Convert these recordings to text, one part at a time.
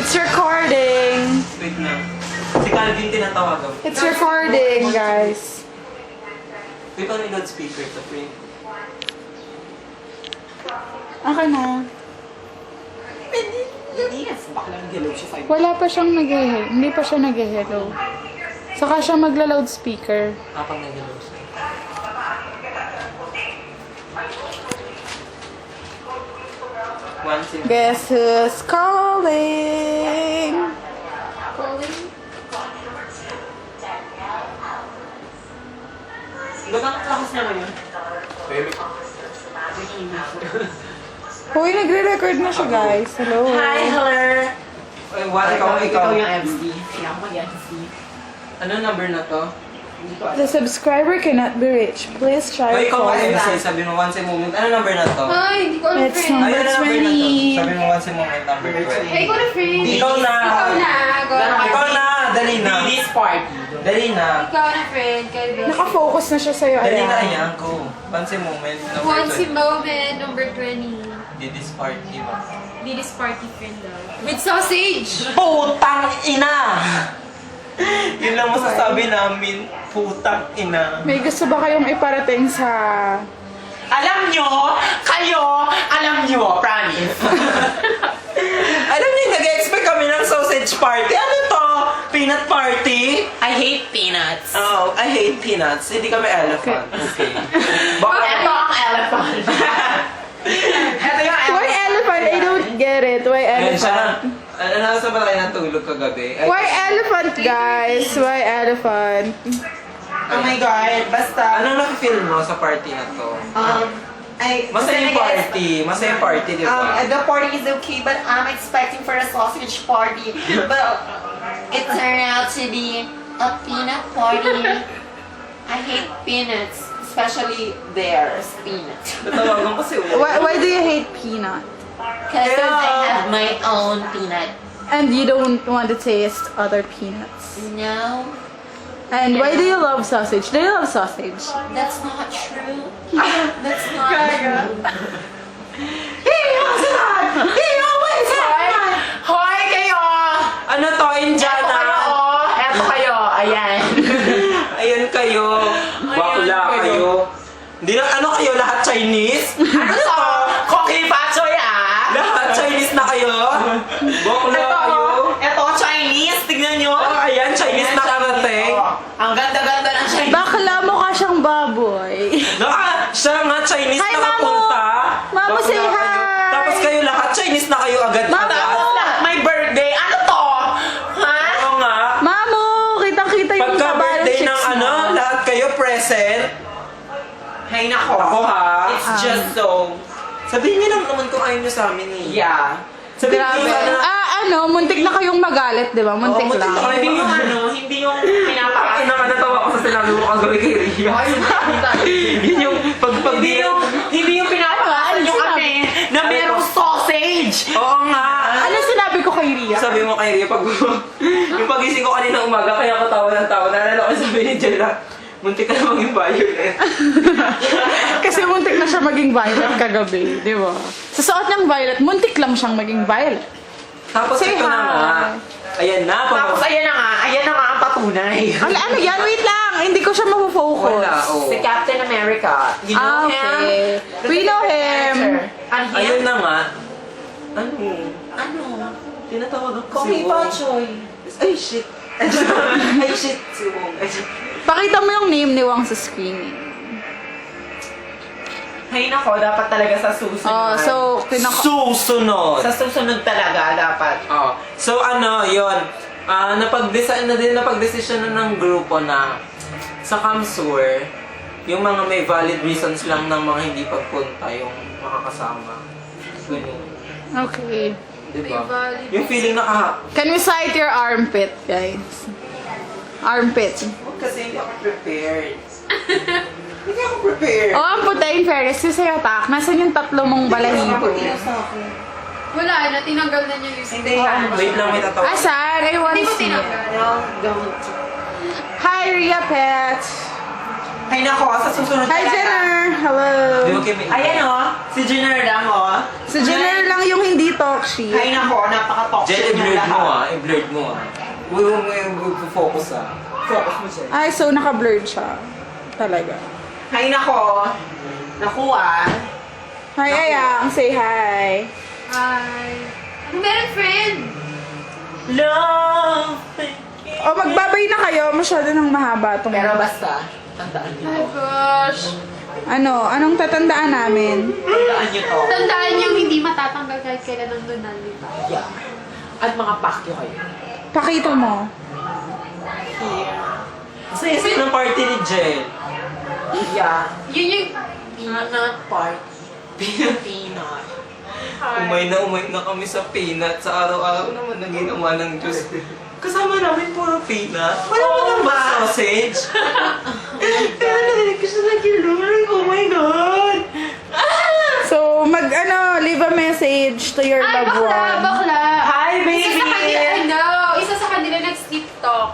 It's recording. Wait lang. Si Calvin tinatawagan. It's recording, guys. Wait lang, loudspeaker to print. Okay na. Yes, baklang hello siya sa'yo. Wala pa siyang hindi pa siya nag-hello. Saka siya magla-loudspeaker. Kapag nag-hello siya. One second. Guess who's calling? Bagang lakas naman yun. Hoy, nagre-record na siya, guys. Hello. Hi, hello! Ay, what? Ikaw. yung MC. Hindi ako mag-MC. Ano number na to? The subscriber cannot be reached. Please try Ay, ikaw calling. MC. Sabi mo once a moment. Ano number na to? Ay, hindi ko alam, It's friend. number Ay, ano number na to? 20. Sabi mo once a moment, number 20. Ay, ko na, friend. Ikaw na. Ikaw na. Ikaw na. Dali na. This party. Dali na. Ikaw na, friend. Calvin. Nakafocus na siya sa'yo. Dali na, Ayan. ayan. Go. Once a moment, number Once 20. in moment, number 20. This party ba? This party, friend daw. With sausage! Putang ina! Yun lang masasabi namin. Putang ina. May gusto ba kayong iparating sa... Alam nyo, promise. Alam niyo, nag-expect kami ng sausage party. Ano to? Peanut party? I hate peanuts. Oh, I hate peanuts. Hindi kami elephant. Okay. Baka... Ito ang elephant. Ito yung Why elephant? I don't get it. Why Ayun siya. elephant? Nasa ba tayo natulog kagabi? Ay, Why elephant, guys? Why elephant? Oh my God, basta. Anong nakifeel mo sa party na to? Masaya yung party. Masaya yung party, di ba? The party is okay, but I'm expecting for a sausage party. But it turned out to be a peanut party. I hate peanuts, especially theirs, peanut. Tatawagan kasi ulit. Why do you hate peanut? Because I have my own peanut. And you don't want to taste other peanuts. No, And why do you love sausage? Do you love sausage? that's not true. That's not true. Hoy kayo! Ano to, Indiana? Eto kayo, ayan. Ayan kayo. Bakla kayo. Hindi na, ano kayo? Lahat Chinese? Ano to? Koki Pachoy ah! Lahat Chinese na kayo? Bakla kayo? Ito, Chinese, tignan nyo. Oh, ayan, Chinese na karating. Ang ganda-ganda ng Chinese. Bakla mo ka siyang baboy. Siya nga Chinese Hi, na Mamo! kapunta. Mamo, Bakla say kayo. hi! Tapos kayo lahat Chinese na kayo agad. Mamo! Tapos lahat may birthday. Ano to? Ha? Oo nga. Mamo, kitang-kita yung Pagka taba ng birthday chicks ng mo. ano, lahat kayo present. Hay nako. Ako ha. It's just so... Sabihin niyo lang naman kung ayaw niyo sa amin eh. Yeah. Sabihin Grabe. niyo sana. Muntik na kayong magalit, di ba? Muntik muntik lang. na kayo. Hindi yung ano, hindi yung pinapakain. Natawa ko sa sinabi mo kagabi kay Ria. Yun yung Hindi yung pinapakain yung kami na merong sausage. Oo nga. Ano sinabi ko kay Ria? Sabi mo kay Ria, yung pagising ko kanina umaga, kaya ako tawa ng tawa. Naalala ko sabi ni Jella, muntik ka na maging violet. Kasi muntik na siya maging violet kagabi, di ba? Sa suot ng violet, muntik lang siyang maging violet. Tapos Say ito na hi. nga. Ayan na. Tapos ayan na nga ang patunay. Ano yan? Wait lang! Hindi ko siya mapofocus. Wala, oh. Si Captain America. You know Okay. him? We know him. And him? Ayun na nga. Ano? Ano? Tinatawag ako Koki si Wong. Pachoy. Ay, shit. Ay, shit. Si Wong. Ay, shit. Pakita mo yung name ni Wang sa screen. Hay nako, dapat talaga sa susunod. Oh, so, Susunod. Sa susunod talaga dapat. Oh. So ano, yon. Napag-desisyon na ng grupo na sa Camsur, yung mga may valid reasons lang ng mga hindi pagpunta yung makakasama. Ganun. Okay. Diba? May valid Yung feeling Can we cite your armpit, guys? Armpit. kasi hindi ako prepared. Hindi ako prepared. Oh, ang puta in fairness, si Sir Tak, nasan yung tatlo mong balahibo? Wala na, tinanggal na niya yung Hindi yan. Wait lang, may tatawag. Asan? I want Hindi to ko see it. tinanggal. No, don't. Hi, Ria Pet. Ay nako, sa susunod Hi, talaga. Jenner! Hello! Di ba kami? Ayan o, si Jenner lang o. Si Jenner lang yung hindi talk shit. Ay nako, napaka-toxic Jen, ng i-blurred mo lahat. i-blurred mo Huwag mo focus Focus mo siya. Ay, so naka-blurred siya. Talaga. Ay nako, naku Hi, Ayang! Say hi! Hi. Ano meron, friend? Love. O, magbabay na kayo. Masyado nang mahaba itong... Pero basta, tandaan Oh niyo my to. gosh. Anong tatandaan namin? Tandaan niyo to. Tandaan yung hindi matatanggal kahit kailan ng nunal, di ba? Yeah. At mga pakyo kayo. Pakita mo. Saya-saya ng party ni Jen. Yeah. Yun yung... Peanut part. Peanut. Umay na kami sa peanut. Sa araw-araw naman na ginawa ng Diyos. Kasama namin puro peanut. Wala mo nang ba sausage? Pero narinig ko sa nagilulong. Oh my God! So, leave a message to your Ay, loved bakla, one. bakla. Hi, baby! Isa sa kanila, no. Isa sa kanila nag-sleep talk.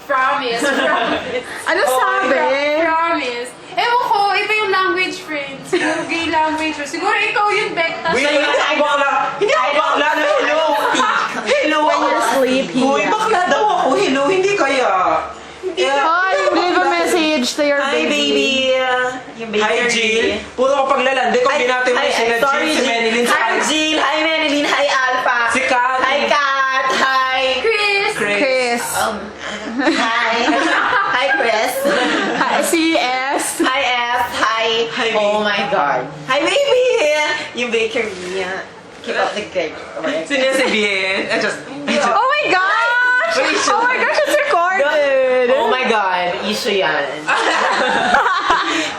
Promise. Promise. Ano sabi? Promise. Ewan ko, iba yung language, friends. Siguro gay language. Or siguro ikaw yung Bekta. Wait, hindi ako bakla! Hindi ako bakla na hello! Hello! When you're sleepy. Uy, bakla daw ako! Hello, hindi kaya! Hi, leave a message to your Hi, baby! Yung baby. Hi, Jill! Puro ka paglalandi kung binati mo Ay, sila sorry, Jill, si Menilyn, si Hi, Alex. Jill! Hi, Menilyn! Hi, Alpha! Si Kat. Hi, Kat! Hi! Chris. Chris. Hi! Hi, Chris! Hi, CS. Hi, F! Hi! Hi, Oh baby. my God! Hi, baby! Yung bakery. Keep up the cake. Sinasabihin. Oh my gosh! Oh my gosh, it's recorded! Oh my God! Issue yan.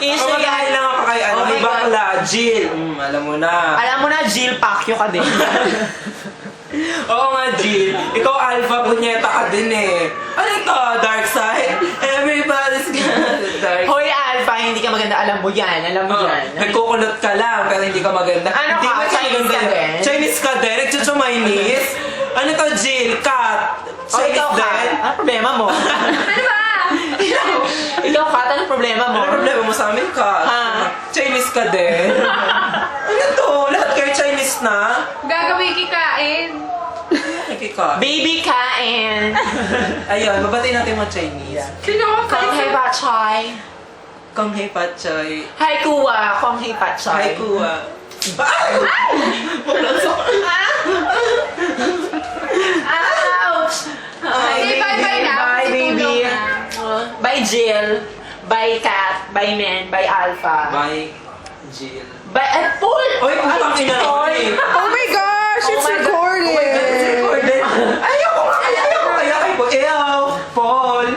Issue Kamagahin yan. lang ako kay Oh may my God. bakla. Jill. Alam mo na. Alam mo na, Jill, pakyo ka din. Oo nga, Jill. Ikaw alpha, punyeta ka din eh. Ano ito? Dark side? Everybody's got a dark side. Hoy, Alpha, hindi ka maganda. Alam mo yan. Alam mo yan. Nagkukulot ka lang, pero hindi ka maganda. Ano hindi ka? ba Chinese ka din? Chinese ka din? Nagchuchumaynese? Ano to, Jill? Kat? O, ikaw, Chinese Kat. din? Ano problema mo? Ano ba? Ikaw, Kat, ano problema mo? Ano problema mo sa amin, Kat? Ha? Chinese ka din? Ano to? Lahat kayo Chinese na? Gagawin kikain. Nakika. Baby kain. Ayun, babati natin mga Chinese. Sino ka? Kong hei pa chai. Kong hei patchoy. Hai kuwa. Kong hei pa chai. Hi, kuwa. Ay! Ouch! Say bye-bye na. Bye, baby. Tutulog na. Bye, Jill. Bye, Kat. Bye, Men. Bye, Alpha. Bye, Jill. Bye, Paul! Oy, putang ina Paul! Oh my gosh, it's Oh my God. recorded! Oh my God, it's recorded. Ayoko kaya kay Paul. Ew, Paul.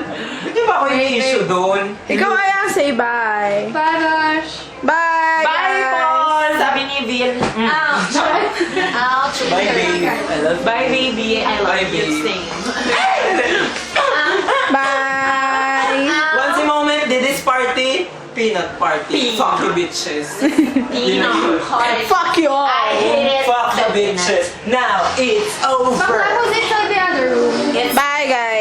Hindi ba ako yung issue doon? Ikaw, Ayang, say bye. Barash. Bye, Bye, guys. Paul! Sabi ni Bill. Ouch. Ouch. Bye, babe. I love you. Bye, baby. I love Bye, you. babe. Same. Bye. Once a moment, did this party? Peanut party. Peanut. Fuck you bitches. Tino. Fuck you all. I hate Fuck the bitches. Now it's over. Bakla, who's inside the other room? It's Bye, guys.